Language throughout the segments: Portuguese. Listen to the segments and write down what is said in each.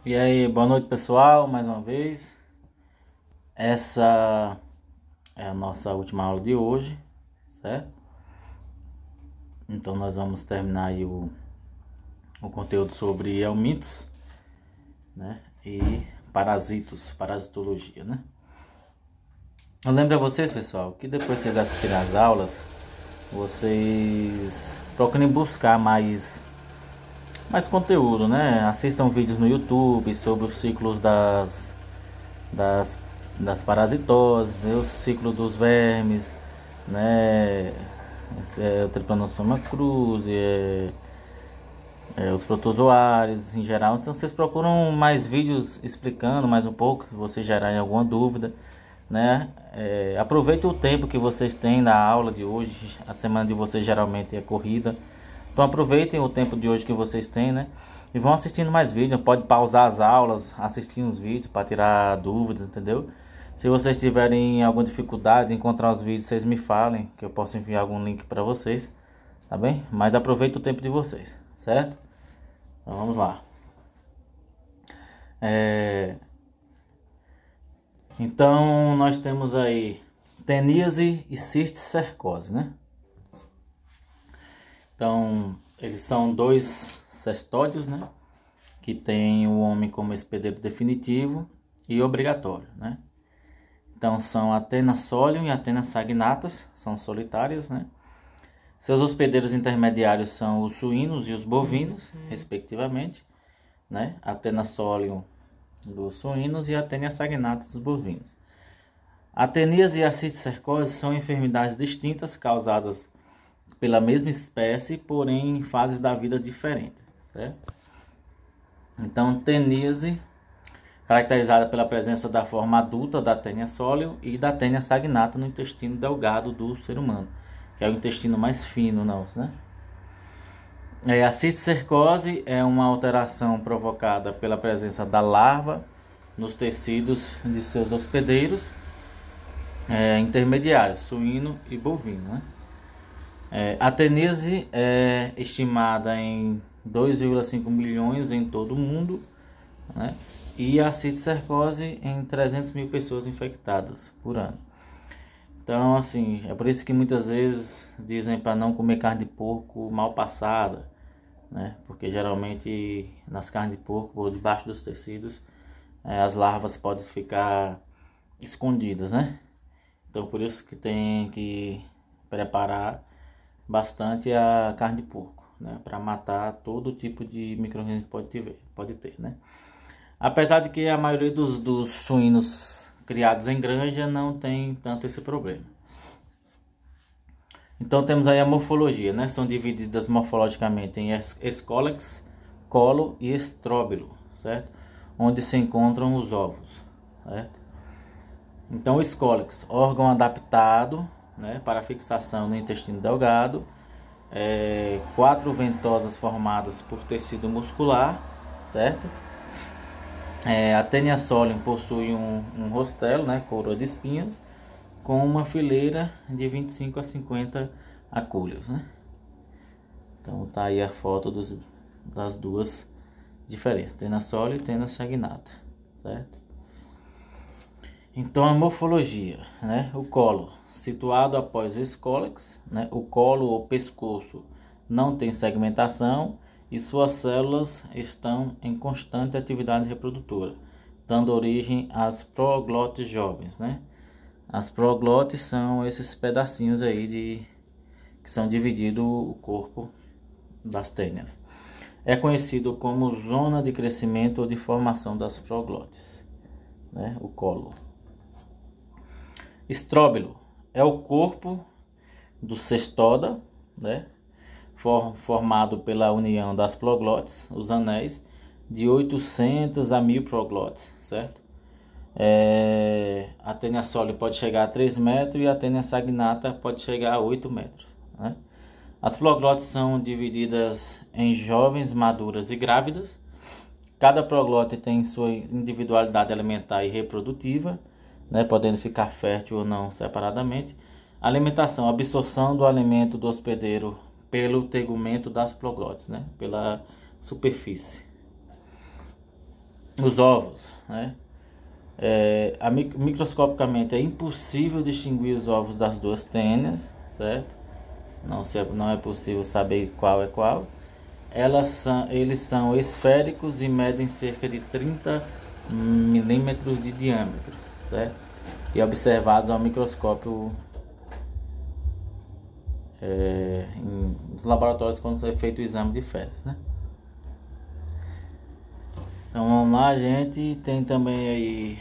E aí, boa noite pessoal, mais uma vez. Essa é a nossa última aula de hoje, certo? Então nós vamos terminar aí o conteúdo sobre helmintos, né? E parasitologia, né? Eu lembro a vocês, pessoal, que depois que vocês assistirem às aulas, vocês procurem buscar mais conteúdo, né? Assistam vídeos no YouTube sobre os ciclos das, das parasitoses, né? O ciclo dos vermes, né? O Trypanosoma cruzi, os protozoários em geral. Então vocês procuram mais vídeos explicando mais um pouco, se vocês gerarem alguma dúvida, né? Aproveite o tempo que vocês têm na aula de hoje. A semana de vocês geralmente é corrida, então aproveitem o tempo de hoje que vocês têm, né? E vão assistindo mais vídeos. Pode pausar as aulas, assistir uns vídeos para tirar dúvidas, entendeu? Se vocês tiverem alguma dificuldade em encontrar os vídeos, vocês me falem, que eu posso enviar algum link para vocês, tá bem? Mas aproveita o tempo de vocês, certo? Então vamos lá. Então nós temos aí teníase e cisticercose, né? Então eles são dois cestódios, né? Que tem o homem como hospedeiro definitivo e obrigatório, né? Então são Athena solium e Athena sagnatas, são solitárias, né? Seus hospedeiros intermediários são os suínos e os bovinos, respectivamente, né? Athena solium dos suínos e Athena sagnatas dos bovinos. A teníase e a cisticercose são enfermidades distintas causadas pela mesma espécie, porém em fases da vida diferentes, certo? Então, teníase, caracterizada pela presença da forma adulta da Taenia solium e da Taenia saginata no intestino delgado do ser humano, que é o intestino mais fino, né? A cisticercose é uma alteração provocada pela presença da larva nos tecidos de seus hospedeiros intermediários, suíno e bovino, né? A teníase é estimada em 2,5 milhões em todo o mundo, né? E a cisticercose em 300 mil pessoas infectadas por ano. Então, assim, é por isso que muitas vezes dizem para não comer carne de porco mal passada, né? Porque geralmente nas carnes de porco ou debaixo dos tecidos as larvas podem ficar escondidas, né? Então, por isso que tem que preparar bastante a carne de porco, né? Para matar todo tipo de micro-organismo que pode ter, né? Apesar de que a maioria dos suínos criados em granja não tem tanto esse problema. Então temos aí a morfologia, né? São divididas morfologicamente em escólex, colo e estróbilo, certo? Onde se encontram os ovos, certo? Então o escólex, órgão adaptado, né, para fixação no intestino delgado, 4 ventosas formadas por tecido muscular, certo? A Taenia solium possui um rostelo, né, coroa de espinhos, com uma fileira de 25 a 50 acúlios, né? Então tá aí a foto das duas diferenças, Taenia solium e Taenia saginata, certo? Então a morfologia, né? O colo, situado após o escólex, né? O colo ou pescoço não tem segmentação e suas células estão em constante atividade reprodutora, dando origem às proglotes jovens, né? As proglotes são esses pedacinhos aí que são divididos o corpo das tênias. É conhecido como zona de crescimento ou de formação das proglotes, né? O colo. Estróbilo é o corpo do cestoda, né? Formado pela união das proglotes, os anéis, de 800 a 1000 proglotes, certo? A Taenia solium pode chegar a 3 metros e a Taenia saginata pode chegar a 8 metros, né? As proglotes são divididas em jovens, maduras e grávidas. Cada proglote tem sua individualidade alimentar e reprodutiva, né, podendo ficar fértil ou não separadamente. Alimentação, absorção do alimento do hospedeiro pelo tegumento das proglotes, né, pela superfície. os ovos, né? Microscopicamente é impossível distinguir os ovos das duas tênias, certo? Não é possível saber qual é qual. Eles são esféricos e medem cerca de 30 milímetros de diâmetro, certo? E observados ao microscópio nos laboratórios quando é feito o exame de fezes, né? Então vamos lá, gente. Tem também aí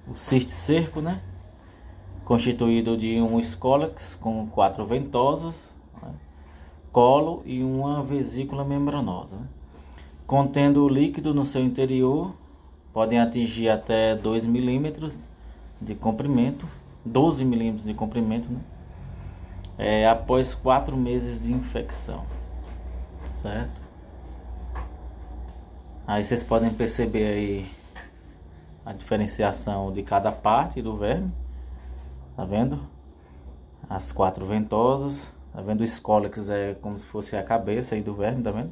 o cisticerco, né? Constituído de um escólex com 4 ventosas, né? Colo e uma vesícula membranosa, né? Contendo líquido no seu interior, podem atingir até 2 milímetros de comprimento, 12 milímetros de comprimento, né? Após 4 meses de infecção, certo? Aí vocês podem perceber aí a diferenciação de cada parte do verme, tá vendo? As 4 ventosas, tá vendo? O escólex é como se fosse a cabeça aí do verme, tá vendo?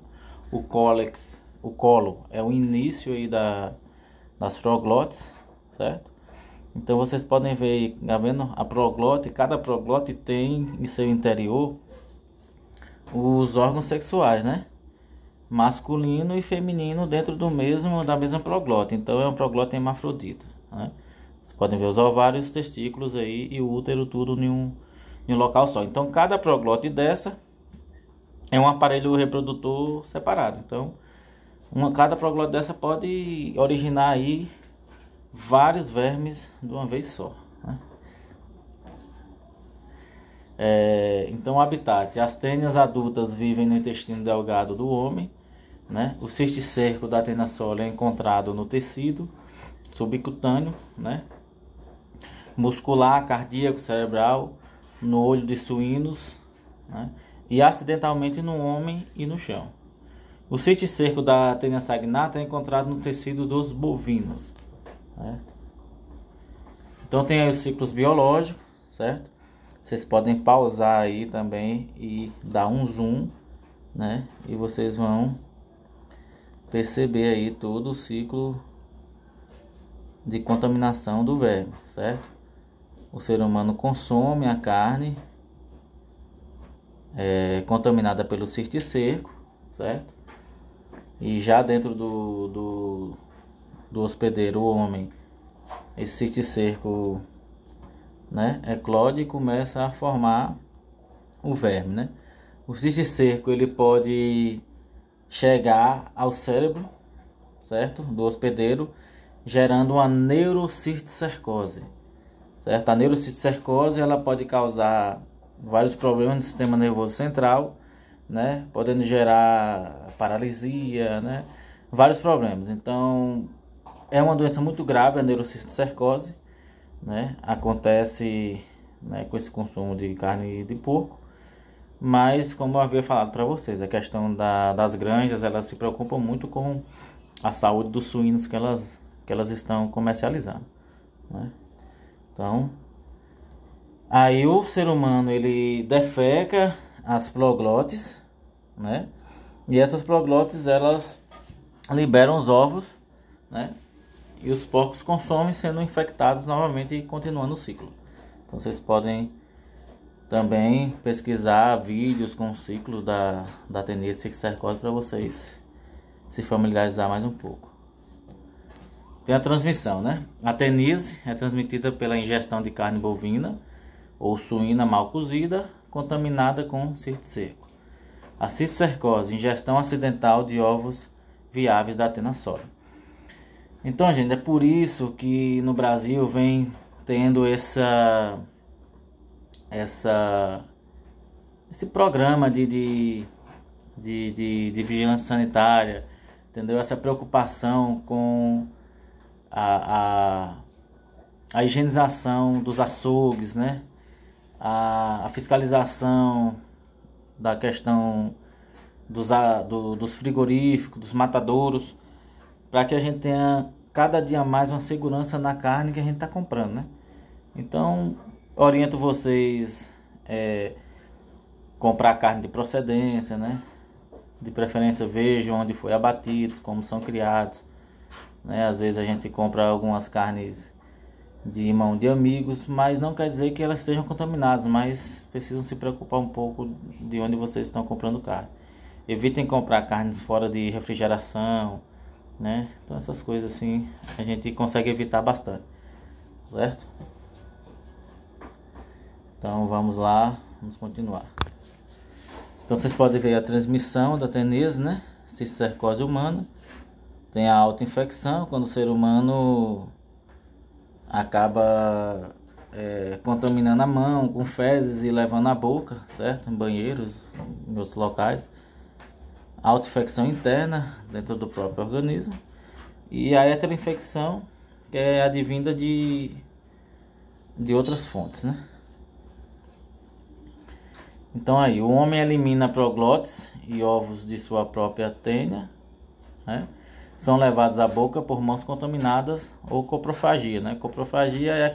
O colo é o início aí das proglotes, certo? Então vocês podem ver aí, tá vendo? Cada proglote tem em seu interior os órgãos sexuais, né? Masculino e feminino dentro da mesma proglote. Então é um proglote hermafrodita, né? Vocês podem ver os ovários, os testículos aí e o útero tudo em um local só. Então cada proglote dessa é um aparelho reprodutor separado. Então cada proglote dessa pode originar aí vários vermes de uma vez só, né? Então, o habitat: as tênias adultas vivem no intestino delgado do homem, né? O cisticerco da tenasole é encontrado no tecido subcutâneo, né? Muscular, cardíaco, cerebral, no olho de suínos, né? E acidentalmente no homem e no chão. O cisticerco da tênia saginata é encontrado no tecido dos bovinos, certo? Então tem aí os ciclos biológicos, certo? Vocês podem pausar aí também e dar um zoom, né? E vocês vão perceber aí todo o ciclo de contaminação do verme, certo? O ser humano consome a carne contaminada pelo cisticerco, certo? E já dentro do hospedeiro, o homem, esse cisticerco, né, eclode e começa a formar o verme, né? O cisticerco ele pode chegar ao cérebro, certo, do hospedeiro, gerando uma neurocisticercose, certo? A neurocisticercose ela pode causar vários problemas no sistema nervoso central, né, podendo gerar paralisia, né, vários problemas. Então é uma doença muito grave a neurocisticercose, né? Acontece, né, com esse consumo de carne de porco, mas como eu havia falado para vocês, a questão das granjas, elas se preocupam muito com a saúde dos suínos que elas estão comercializando, né? Então, aí o ser humano ele defeca as proglotes, né? E essas proglotes elas liberam os ovos, né? E os porcos consomem, sendo infectados novamente e continuando o ciclo. Então vocês podem também pesquisar vídeos com o ciclo da Tenese cisticercose para vocês se familiarizar mais um pouco. Tem a transmissão, né? A tenise é transmitida pela ingestão de carne bovina ou suína mal cozida, contaminada com cisticerco. A cisticercose, ingestão acidental de ovos viáveis da tenasole. Então, gente, é por isso que no Brasil vem tendo esse programa de vigilância sanitária, entendeu? Essa preocupação com a higienização dos açougues, né? A fiscalização da questão dos frigoríficos, dos matadouros, para que a gente tenha cada dia mais uma segurança na carne que a gente está comprando, né? Então, oriento vocês comprar carne de procedência, né? De preferência vejam onde foi abatido, como são criados, né? Às vezes a gente compra algumas carnes de mão de amigos, mas não quer dizer que elas estejam contaminadas, mas precisam se preocupar um pouco de onde vocês estão comprando carne. Evitem comprar carnes fora de refrigeração, né? Então essas coisas assim a gente consegue evitar bastante, certo? Então vamos lá, vamos continuar. Então vocês podem ver a transmissão da teníase, né? Cisticercose humana. Tem a auto-infecção, quando o ser humano acaba contaminando a mão com fezes e levando à boca, certo? Em banheiros, em outros locais. A auto-infecção interna dentro do próprio organismo. E a heteroinfecção, que é advinda de outras fontes, né? Então aí, o homem elimina proglotes e ovos de sua própria tênia, né? São levados à boca por mãos contaminadas ou coprofagia, né? Coprofagia é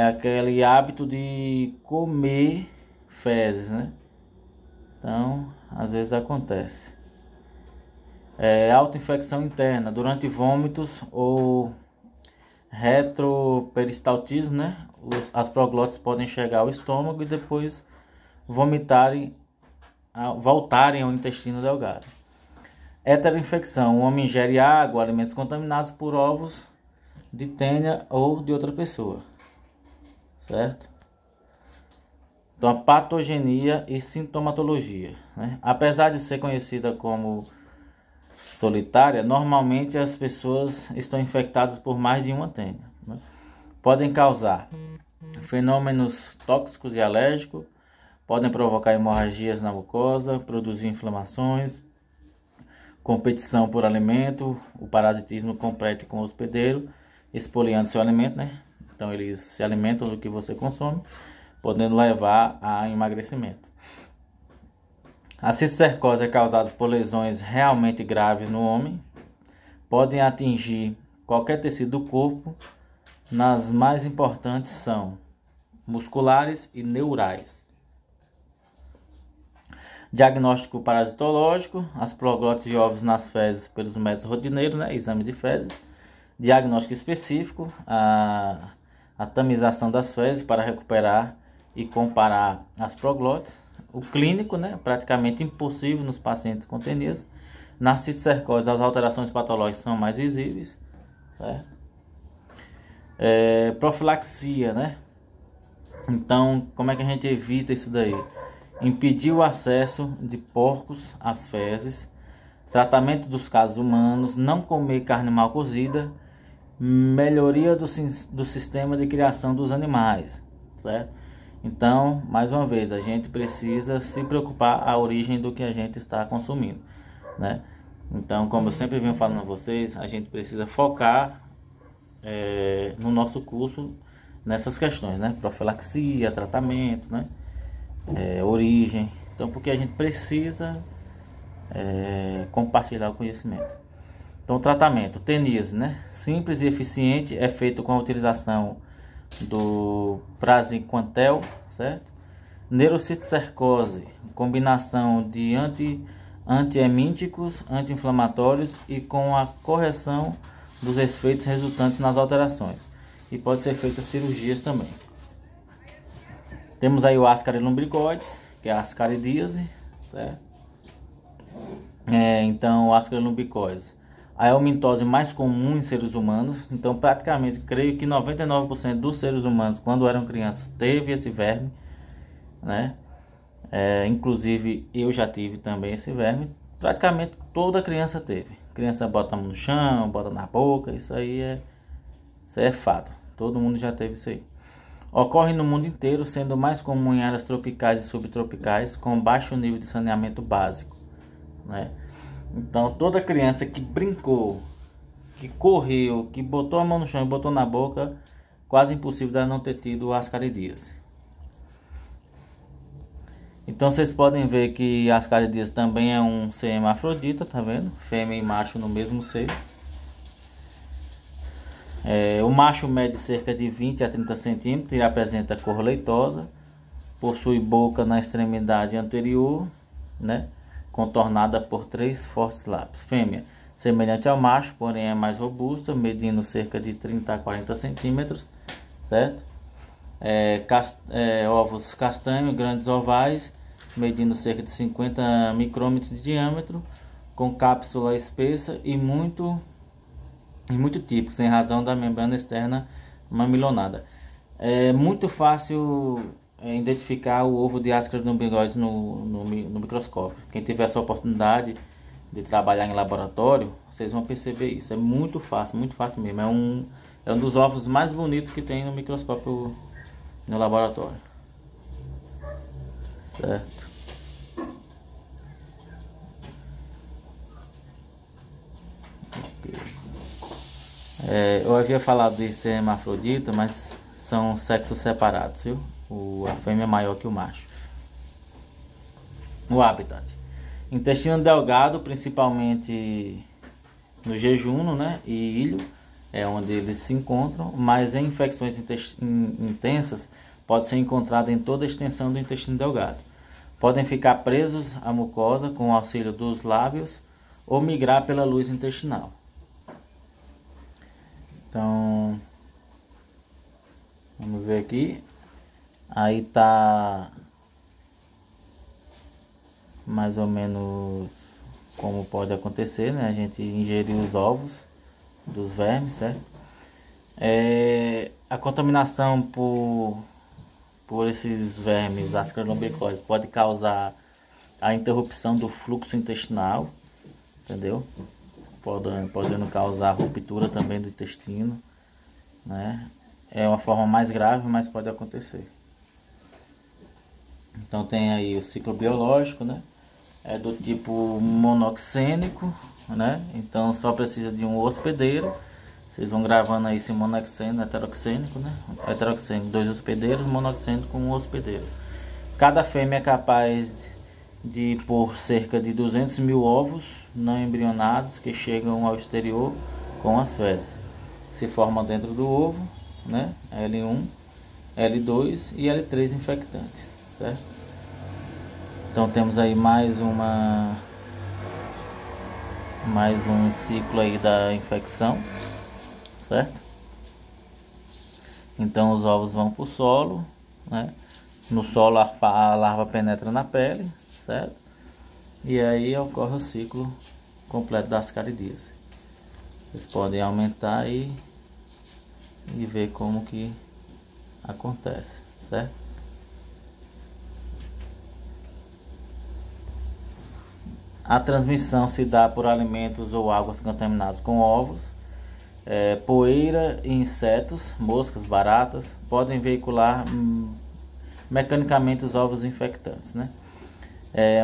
aquele hábito de comer fezes, né? Então, às vezes acontece. Autoinfecção interna, durante vômitos ou retroperistaltismo, né? As proglotes podem chegar ao estômago e depois voltarem ao intestino delgado. Heteroinfecção, o homem ingere água, alimentos contaminados por ovos de tênia ou de outra pessoa, certo? Então, a patogenia e sintomatologia, né? Apesar de ser conhecida como solitária, normalmente as pessoas estão infectadas por mais de uma tênia, né? Podem causar fenômenos tóxicos e alérgicos, podem provocar hemorragias na mucosa, produzir inflamações, competição por alimento, o parasitismo compete com o hospedeiro, espoliando seu alimento, né? Então eles se alimentam do que você consome, podendo levar a emagrecimento. A cisticercose é causada por lesões realmente graves no homem, podem atingir qualquer tecido do corpo, nas mais importantes são musculares e neurais. Diagnóstico parasitológico, as proglotes de ovos nas fezes pelos métodos rotineiros, né? Exames de fezes. Diagnóstico específico, a tamização das fezes para recuperar e comparar as proglotes. O clínico, né? Praticamente impossível nos pacientes com teníase. Na cisticercose, as alterações patológicas são mais visíveis, certo? Profilaxia, né? Então, como é que a gente evita isso daí? Impedir o acesso de porcos às fezes, tratamento dos casos humanos, não comer carne mal cozida, melhoria do sistema de criação dos animais, certo? Então, mais uma vez, a gente precisa se preocupar a origem do que a gente está consumindo, né? Então, como eu sempre venho falando a vocês, a gente precisa focar no nosso curso nessas questões, né? Profilaxia, tratamento, né? Origem. Então, porque a gente precisa compartilhar o conhecimento. Então, o tratamento, teníase, né? Simples e eficiente, é feito com a utilização do praziquantel, certo? Neurocisticercose, combinação de antiemíticos, anti-inflamatórios e com a correção dos efeitos resultantes nas alterações. E pode ser feita cirurgias também. Temos aí o Ascaris lumbricoides, que é a ascaridíase, certo? Então, o Ascaris lumbricoides, a helmintose mais comum em seres humanos. Então, praticamente, creio que 99% dos seres humanos, quando eram crianças, teve esse verme, né? Inclusive, eu já tive também esse verme. Praticamente toda criança teve. A criança bota a mão no chão, bota na boca, isso aí é fato. Todo mundo já teve isso aí. Ocorre no mundo inteiro, sendo mais comum em áreas tropicais e subtropicais, com baixo nível de saneamento básico, né? Então, toda criança que brincou, que correu, que botou a mão no chão e botou na boca, quase impossível dela não ter tido ascaridíase. Então, vocês podem ver que a ascaridíase também é um ser hermafrodita, tá vendo? Fêmea e macho no mesmo ser. O macho mede cerca de 20 a 30 centímetros e apresenta cor leitosa. Possui boca na extremidade anterior, né? Contornada por 3 fortes lábios. Fêmea, semelhante ao macho, porém é mais robusta, medindo cerca de 30 a 40 centímetros, certo? Ovos castanhos, grandes ovais, medindo cerca de 50 micrômetros de diâmetro, com cápsula espessa e muito típicos, em razão da membrana externa mamilonada. É muito fácil identificar o ovo de Ascaris lumbricoides no microscópio. Quem tiver essa oportunidade de trabalhar em laboratório, vocês vão perceber isso. É muito fácil mesmo. É um dos ovos mais bonitos que tem no microscópio no laboratório. Certo? Eu havia falado de ser hermafrodita, mas são sexos separados, viu? A fêmea é maior que o macho. O habitat: intestino delgado, principalmente no jejum, né, e ilho, é onde eles se encontram, mas em infecções intensas pode ser encontrado em toda a extensão do intestino delgado. Podem ficar presos à mucosa com o auxílio dos lábios ou migrar pela luz intestinal. Então, vamos ver aqui. Aí tá mais ou menos como pode acontecer, né? A gente ingerir os ovos dos vermes, certo? A contaminação por esses vermes Ascaris lumbricoides pode causar a interrupção do fluxo intestinal, entendeu? Podendo causar ruptura também do intestino, né? É uma forma mais grave, mas pode acontecer. Então tem aí o ciclo biológico, né? É do tipo monoxênico, né? Então só precisa de um hospedeiro. Vocês vão gravando aí se monoxênico, heteroxênico, né? Heteroxênico, 2 hospedeiros, monoxênico com 1 hospedeiro. Cada fêmea é capaz de pôr cerca de 200 mil ovos não embrionados que chegam ao exterior com as fezes. Se formam dentro do ovo, né? L1, L2 e L3 infectantes, certo? Então temos aí mais um ciclo aí da infecção, certo? Então os ovos vão para o solo, né? No solo a larva penetra na pele, certo? E aí ocorre o ciclo completo da ascaridíase. Vocês podem aumentar e ver como que acontece, certo? A transmissão se dá por alimentos ou águas contaminadas com ovos, poeira e insetos, moscas, baratas, podem veicular mecanicamente os ovos infectantes, né?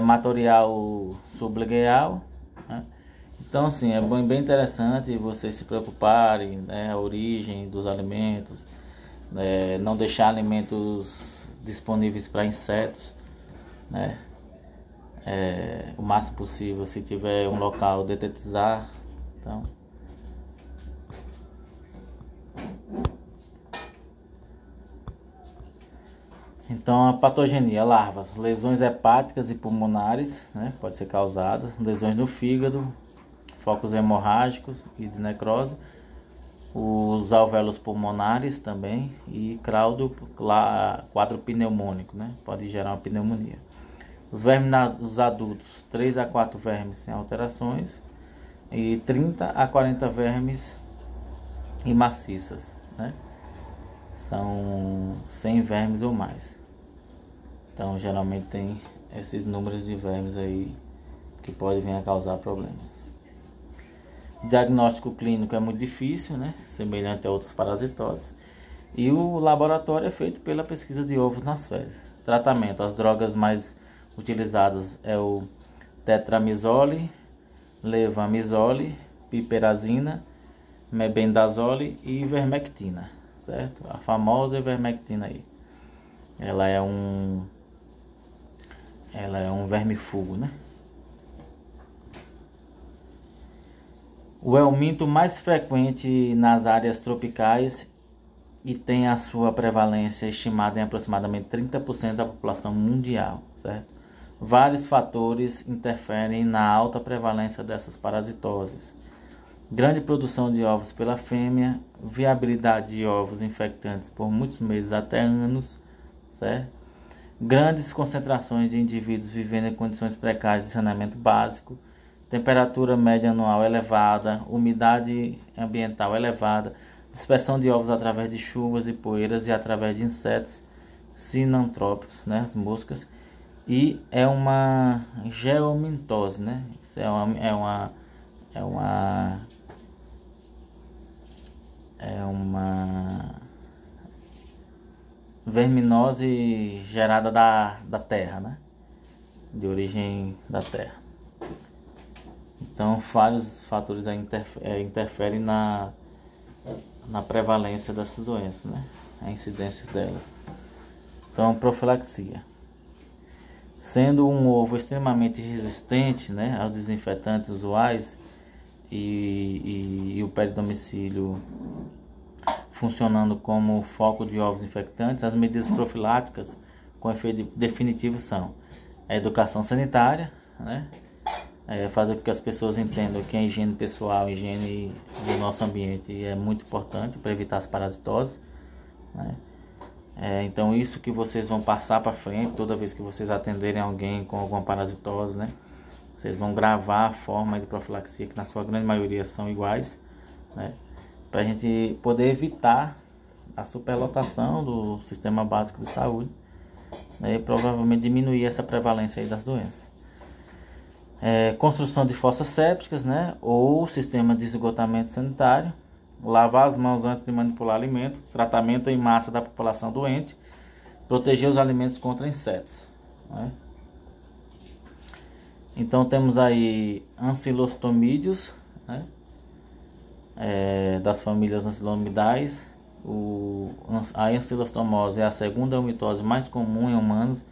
Material sublingual, né? Então assim, é bem interessante vocês se preocuparem, né, a origem dos alimentos, não deixar alimentos disponíveis para insetos, né? O máximo possível, se tiver um local, detetizar. Então a patogenia: larvas, lesões hepáticas e pulmonares, né, pode ser causadas, lesões no fígado, focos hemorrágicos e de necrose, os alvéolos pulmonares também, e quadro pneumônico, né, pode gerar uma pneumonia. Os vermes dos adultos, 3 a 4 vermes sem alterações e 30 a 40 vermes e maciças, né? São 100 vermes ou mais. Então geralmente tem esses números de vermes aí que podem vir a causar problemas. O diagnóstico clínico é muito difícil, né? Semelhante a outros parasitoses. E o laboratório é feito pela pesquisa de ovos nas fezes. Tratamento: as drogas mais utilizadas é o tetramizole, levamisole, piperazina, mebendazole e ivermectina, certo? A famosa ivermectina aí. Ela é um vermífugo, né? O helminto mais frequente nas áreas tropicais e tem a sua prevalência estimada em aproximadamente 30% da população mundial, certo? Vários fatores interferem na alta prevalência dessas parasitoses. Grande produção de ovos pela fêmea, viabilidade de ovos infectantes por muitos meses até anos, certo? Grandes concentrações de indivíduos vivendo em condições precárias de saneamento básico, temperatura média anual elevada, umidade ambiental elevada, dispersão de ovos através de chuvas e poeiras e através de insetos sinantrópicos, né, as moscas, e é uma geomintose, né? Isso é uma verminose gerada da terra, né? De origem da terra. Então, vários fatores interferem na prevalência dessas doenças, né? A incidência delas. Então, profilaxia. Sendo um ovo extremamente resistente, né, aos desinfetantes usuais e o peridomicílio funcionando como foco de ovos infectantes, as medidas profiláticas com efeito definitivo são a educação sanitária, né, fazer com que as pessoas entendam que a higiene pessoal, a higiene do nosso ambiente é muito importante para evitar as parasitoses, né. Então isso que vocês vão passar para frente toda vez que vocês atenderem alguém com alguma parasitose, né? Vocês vão gravar a forma de profilaxia, que na sua grande maioria são iguais, né? Para a gente poder evitar a superlotação do sistema básico de saúde, né? E provavelmente diminuir essa prevalência aí das doenças. Construção de fossas sépticas, né? Ou sistema de esgotamento sanitário. Lavar as mãos antes de manipular alimentos, tratamento em massa da população doente, proteger os alimentos contra insetos, né? Então temos aí ancilostomídeos, né? Das famílias ancilomidaes. A ancilostomose é a segunda mitose mais comum em humanos,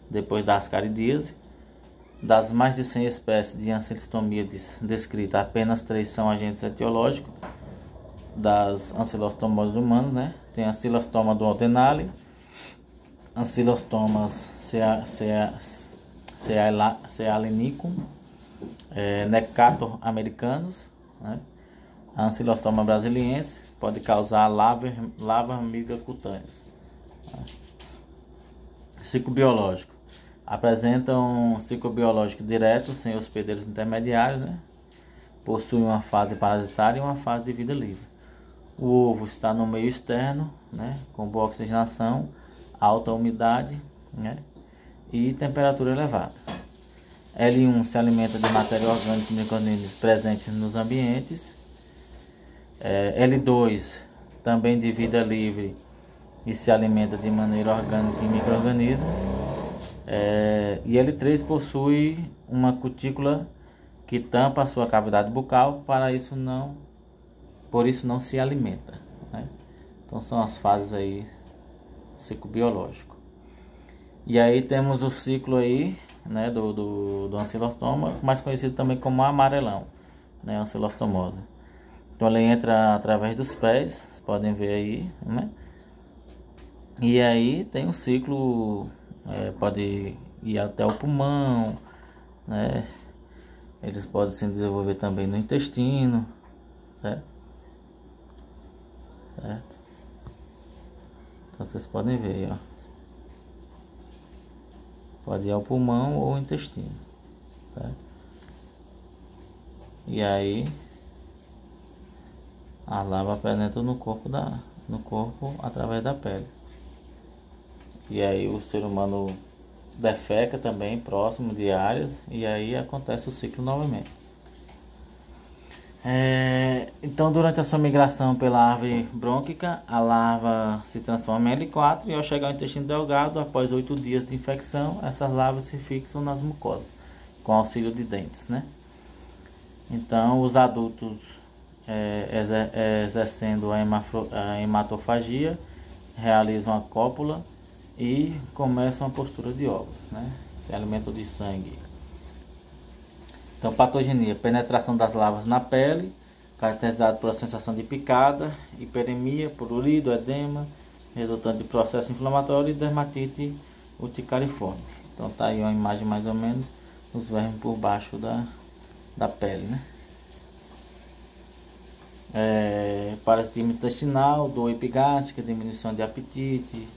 depois da ascaridíase. Das mais de 100 espécies de ancilostomídeos descritas, apenas 3 são agentes etiológicos das ancilostomoses humanas, né? Tem a ancilostoma do Aldenale, ancilostomas cealenicum, necator americanos, né? A ancilostoma brasiliense pode causar lavas microcutâneas. Ciclo biológico. Apresentam um ciclo biológico direto, sem hospedeiros intermediários, né? Possui uma fase parasitária e uma fase de vida livre. O ovo está no meio externo, né, com boa oxigenação, alta umidade, né, e temperatura elevada. L1 se alimenta de matéria orgânica e micro-organismos presentes nos ambientes. L2 também de vida livre e se alimenta de maneira orgânica e micro-organismos. E L3 possui uma cutícula que tampa a sua cavidade bucal, por isso não se alimenta, né? Então são as fases aí do ciclo biológico. E aí temos o ciclo aí, né, do ancilostoma, mais conhecido também como amarelão, né, ancilostomose. Então ele entra através dos pés, vocês podem ver aí, né? E aí tem um ciclo, pode ir até o pulmão, né? Eles podem se desenvolver também no intestino, certo? Então vocês podem ver aí, ó. Pode ir ao pulmão ou ao intestino, certo? E aí a larva penetra no corpo através da pele. E aí o ser humano defeca também próximo de áreas e aí acontece o ciclo novamente. Então durante a sua migração pela árvore brônquica, a larva se transforma em L4 e ao chegar ao intestino delgado, após 8 dias de infecção, essas larvas se fixam nas mucosas, com auxílio de dentes, né? Então os adultos exercendo a hematofagia, realizam a cópula e começam a postura de ovos, né? Se alimentam de sangue. Então, patogenia, penetração das larvas na pele, caracterizado por a sensação de picada, hiperemia, prurido, edema, resultante de processo inflamatório e dermatite urticariforme. Então tá aí uma imagem mais ou menos, os vermes por baixo da pele, né? Parasitismo intestinal, dor epigástrica, diminuição de apetite,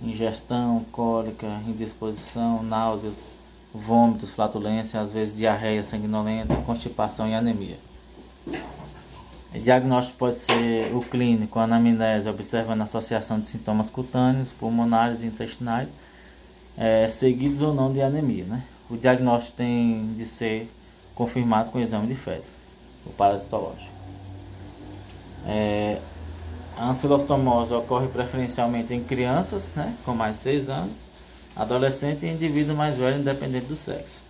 ingestão, cólica, indisposição, náuseas, vômitos, flatulência, às vezes diarreia sanguinolenta, constipação e anemia. O diagnóstico pode ser o clínico, a anamnese, observando a associação de sintomas cutâneos, pulmonares e intestinais, seguidos ou não de anemia, né? O diagnóstico tem de ser confirmado com exame de fezes, o parasitológico. A ancilostomose ocorre preferencialmente em crianças, né, com mais de 6 anos, adolescentes e indivíduos mais velhos, independente do sexo.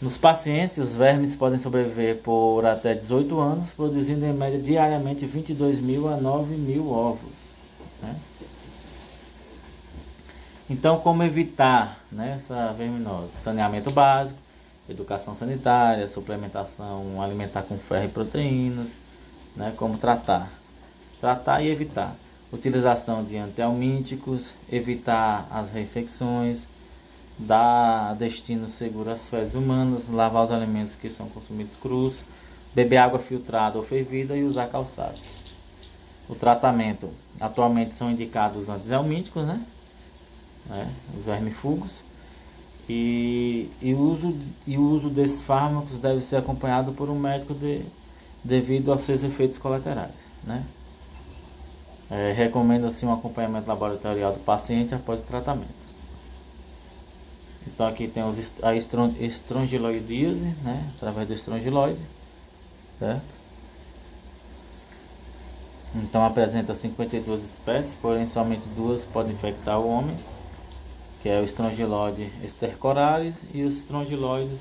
Nos pacientes, os vermes podem sobreviver por até 18 anos, produzindo em média diariamente 22.000 a 9.000 ovos, né? Então, como evitar, né, essa verminose? Saneamento básico, educação sanitária, suplementação alimentar com ferro e proteínas, né? Como tratar e evitar. Utilização de antihelmínticos, evitar as reinfecções, dar destino seguro às fezes humanas, lavar os alimentos que são consumidos crus, beber água filtrada ou fervida e usar calçados. O tratamento, atualmente são indicados os antihelmínticos, né? Os vermífugos, e o uso desses fármacos deve ser acompanhado por um médico devido aos seus efeitos colaterais, né? Recomenda-se um acompanhamento laboratorial do paciente após o tratamento. Então aqui tem a estrongiloidíase, né? Através do estrongiloide, certo? Então apresenta 52 espécies, porém somente 2 podem infectar o homem, que é o Strongyloides stercoralis e os Strongyloides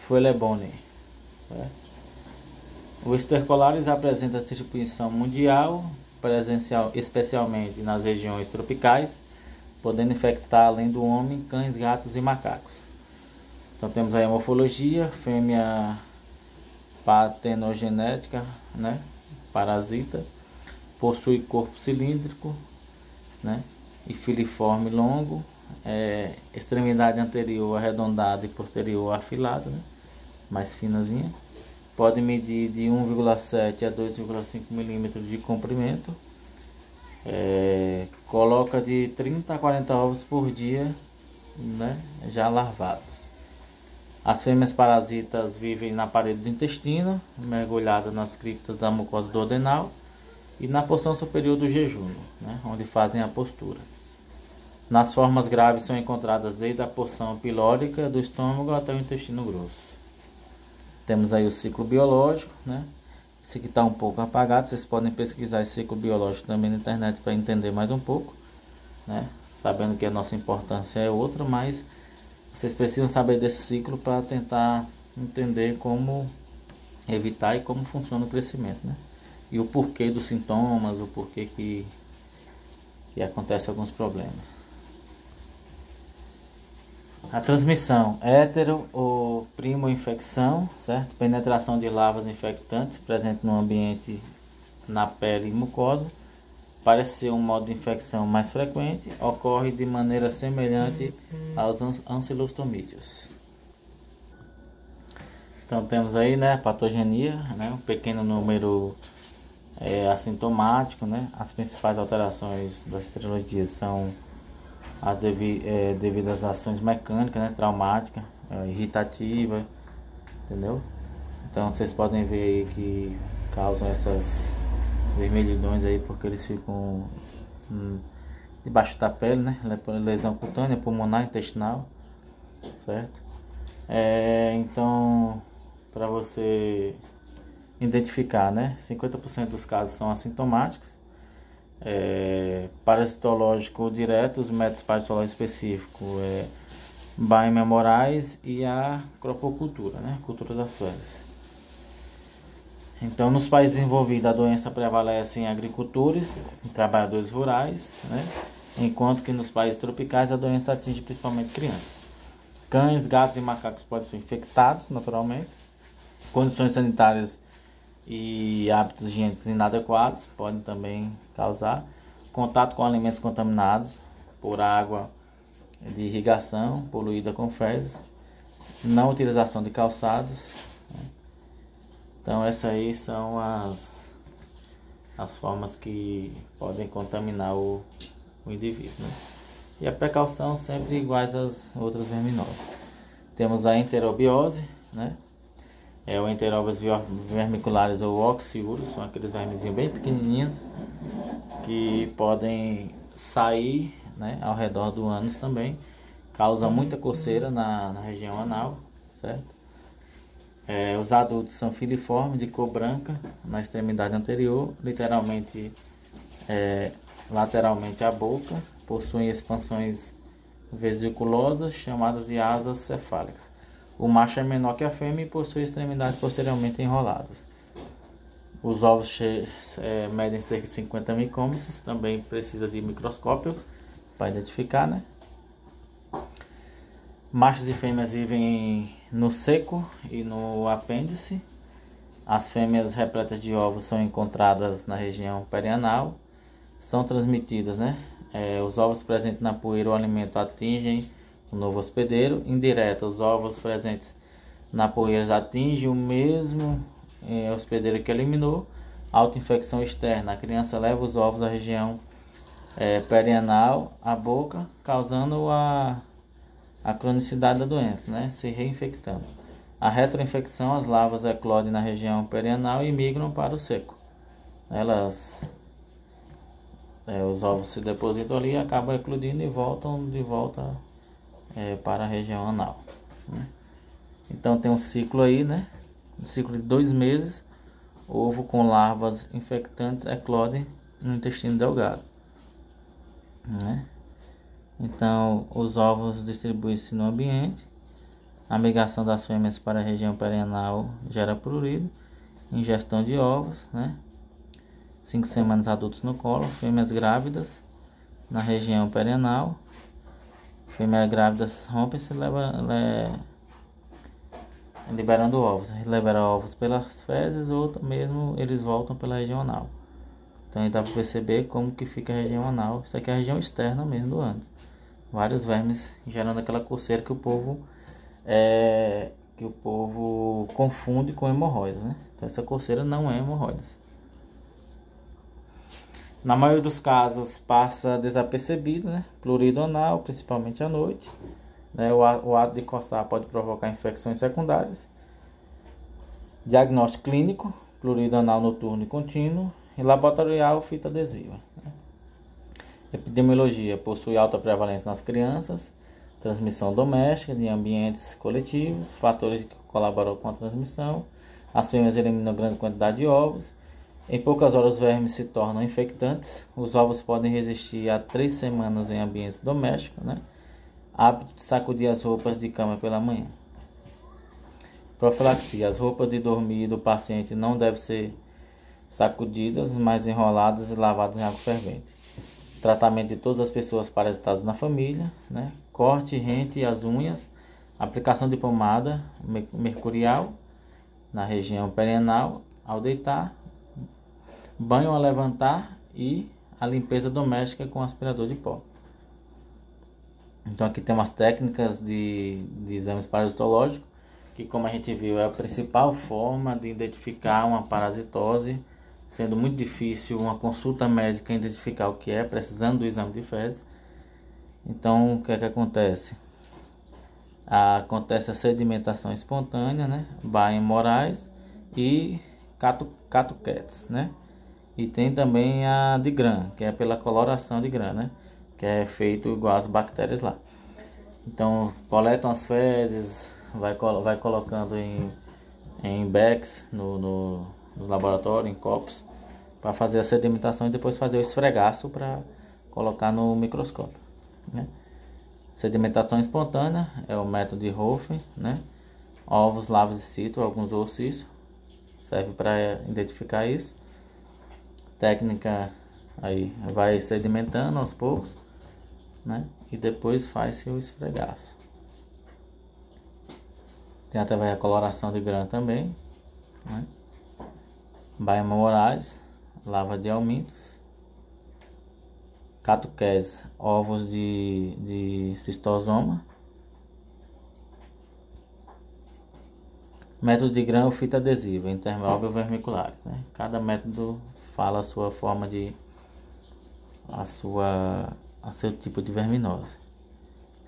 fueleboni, certo? O stercoralis apresenta distribuição mundial, presencial especialmente nas regiões tropicais, podendo infectar além do homem, cães, gatos e macacos. Então temos aí a morfologia, fêmea partenogenética, né? Parasita, possui corpo cilíndrico, né? E filiforme longo, extremidade anterior arredondada e posterior afilada, né? Mais finazinha. Pode medir de 1,7 a 2,5 milímetros de comprimento. Coloca de 30 a 40 ovos por dia, né? Já larvados. As fêmeas parasitas vivem na parede do intestino, mergulhadas nas criptas da mucosa duodenal e na porção superior do jejum, né? Onde fazem a postura. Nas formas graves são encontradas desde a porção pilórica do estômago até o intestino grosso. Temos aí o ciclo biológico, né? Esse aqui está um pouco apagado, vocês podem pesquisar esse ciclo biológico também na internet para entender mais um pouco, né? Sabendo que a nossa importância é outra, mas vocês precisam saber desse ciclo para tentar entender como evitar e como funciona o crescimento, né? E o porquê dos sintomas, o porquê que acontece alguns problemas. A transmissão, hétero ou primo infecção, certo? Penetração de larvas infectantes presente no ambiente, na pele e mucosa. Parece ser um modo de infecção mais frequente, ocorre de maneira semelhante aos ancilostomídeos. Então temos aí, né, a patogenia, né, um pequeno número assintomático, né? As principais alterações das estrologias são as devidas às ações mecânicas, né, traumática, irritativa, entendeu? Então vocês podem ver aí que causam essas vermelhidões aí porque eles ficam debaixo da pele, né? Lesão cutânea, pulmonar, intestinal, certo? Então, para você identificar, né? 50% dos casos são assintomáticos. Parasitológico direto, os métodos parasitológicos específicos biomemorais e a cropocultura, né? Cultura das fezes. Então, nos países desenvolvidos, a doença prevalece em agricultores, em trabalhadores rurais, né? Enquanto que nos países tropicais a doença atinge principalmente crianças. Cães, gatos e macacos podem ser infectados naturalmente. Condições sanitárias e hábitos higiênicos inadequados podem também causar. Contato com alimentos contaminados por água de irrigação poluída com fezes, não utilização de calçados, né? Então essas aí são as formas que podem contaminar o indivíduo, né? E a precaução sempre iguais às outras verminoses. Temos a enterobiose, né? O enteróbios vermiculares ou oxiúros, são aqueles vermezinhos bem pequenininhos que podem sair, né, ao redor do ânus também. Causa muita coceira na região anal, certo? Os adultos são filiformes, de cor branca na extremidade anterior, lateralmente à boca, possuem expansões vesiculosas chamadas de asas cefálicas. O macho é menor que a fêmea e possui extremidades posteriormente enroladas. Os ovos medem cerca de 50 micrômetros, também precisa de microscópio para identificar, né? Machos e fêmeas vivem no seco e no apêndice. As fêmeas repletas de ovos são encontradas na região perianal. São transmitidas, né? Os ovos presentes na poeira ou alimento atingem o novo hospedeiro. Indireta, os ovos presentes na poeira atingem o mesmo hospedeiro que eliminou. Autoinfecção externa, a criança leva os ovos à região perianal, à boca, causando a cronicidade da doença, né? Se reinfectando. A retroinfecção, as larvas eclodem na região perianal e migram para o seco. Os ovos se depositam ali, acabam eclodindo e voltam de volta para a região anal, né? Então tem um ciclo aí, né? Um ciclo de 2 meses. Ovo com larvas infectantes eclodem no intestino delgado, né? Então os ovos distribuem-se no ambiente. A migração das fêmeas para a região perianal gera prurido. Ingestão de ovos, né? 5 semanas adultos no colo. Fêmeas grávidas na região perianal. Fêmeas grávidas rompem-se liberando ovos. Libera ovos pelas fezes ou mesmo eles voltam pela região anal. Então aí dá para perceber como que fica a região anal. Isso aqui é a região externa mesmo do ânus. Vários vermes gerando aquela coceira que o povo confunde com hemorroidas, né? Então essa coceira não é hemorroidas. Na maioria dos casos passa desapercebido, né? Prurido anal, principalmente à noite, né? O ato de coçar pode provocar infecções secundárias. Diagnóstico clínico: prurido anal noturno e contínuo. E laboratorial: fita adesiva, né? Epidemiologia: possui alta prevalência nas crianças. Transmissão doméstica, de ambientes coletivos. Fatores que colaboram com a transmissão: as fêmeas eliminam grande quantidade de ovos. Em poucas horas os vermes se tornam infectantes. Os ovos podem resistir a 3 semanas em ambientes domésticos, né? Hábito de sacudir as roupas de cama pela manhã. Profilaxia: as roupas de dormir do paciente não devem ser sacudidas, mas enroladas e lavadas em água fervente. Tratamento de todas as pessoas parasitadas na família, né? Corte, rente as unhas. Aplicação de pomada mercurial na região perianal ao deitar. Banho ao levantar e a limpeza doméstica com aspirador de pó. Então aqui tem umas técnicas de exames parasitológicos, que, como a gente viu, é a principal forma de identificar uma parasitose, sendo muito difícil uma consulta médica identificar o que é, precisando do exame de fezes. Então o que é que acontece? Acontece a sedimentação espontânea, né? Baem morais e catuquetes, né? E tem também a de Gram, que é pela coloração de Gram, né? Que é feito igual as bactérias lá. Então coletam as fezes, vai colocando em bags no laboratório, em copos, para fazer a sedimentação e depois fazer o esfregaço para colocar no microscópio, né? Sedimentação espontânea é o método de Hofen, né? Ovos, larvas in situ, alguns oociços, serve para identificar isso. Técnica aí vai sedimentando aos poucos, né? E depois faz-se o esfregaço. Tem até a coloração de grã também, né? Baema morais, lava de almintos, catuqués, ovos de cistosoma. Método de grão, fita adesiva, intermóvel vermiculares, né? Cada método fala a sua forma de a seu tipo de verminose.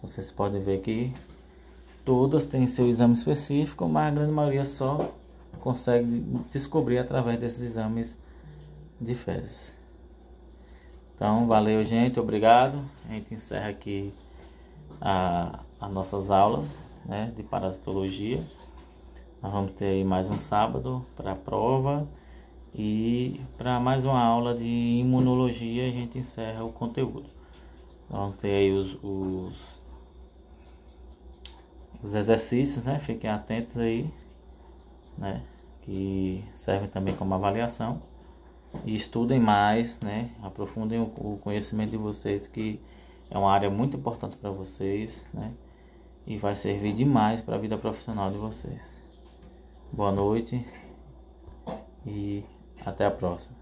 Vocês podem ver que todas têm seu exame específico, mas a grande maioria só consegue descobrir através desses exames de fezes. Então, valeu, gente, obrigado. A gente encerra aqui as nossas aulas, né, de parasitologia. Nós vamos ter aí mais um sábado para a prova e para mais uma aula de imunologia a gente encerra o conteúdo. Vamos ter aí os exercícios, né? Fiquem atentos aí, né? Que servem também como avaliação. E estudem mais, né? Aprofundem o conhecimento de vocês, que é uma área muito importante para vocês, né? E vai servir demais para a vida profissional de vocês. Boa noite e até a próxima.